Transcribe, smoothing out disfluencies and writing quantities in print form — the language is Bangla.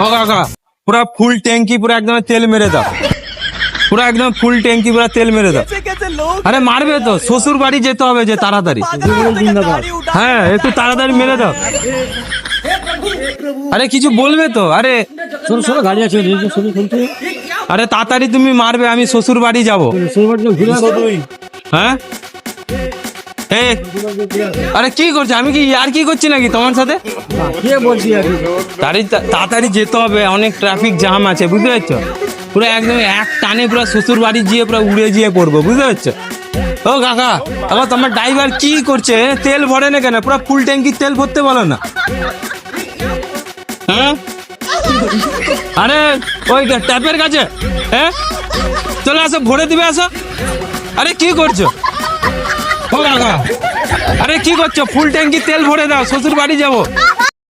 ও কাকা পুরা ফুল ট্যাঙ্কি পুরো একদম তেল মেরে দাও, পুরো একদম ফুল ট্যাঙ্কি পুরো তেল মেরে দাও। আরে মারবে তো, শ্বশুর বাড়ি যেতে হবে যে তাড়াতাড়ি। হ্যাঁ একটু তাড়াতাড়ি মেরে দাও। আরে কিছু বলবে তো? আরে গাড়ি আছে আরে তাড়াতাড়ি তুমি মারবে, আমি শ্বশুর বাড়ি যাবো। হ্যাঁ এ, আরে কি করছো? আমি কি আর কি করছি নাকি তোমার সাথে? কে বলছি তাড়াতাড়ি যেতে হবে, অনেক ট্রাফিক জ্যাম আছে, বুঝতে পারছো? পুরো একদম এক টানে পুরো শ্বশুর বাড়ি গিয়ে পুরো উড়ে গিয়ে পড়বো, বুঝতে পারছো? ও কাকা, আবার তোমার ড্রাইভার কি করছে? তেল ভরে না কেন? পুরো ফুল ট্যাঙ্কির তেল ভরতে বলো না। হ্যাঁ আরে ওই ট্যাপের কাছে, হ্যাঁ চলে আসো, ভরে দিবে, আসো। আরে কি করছো? ও কাকা, আরে কি করছো? ফুল ট্যাঙ্কি তেল ভরে দাও, শ্বশুর বাড়ি যাবো।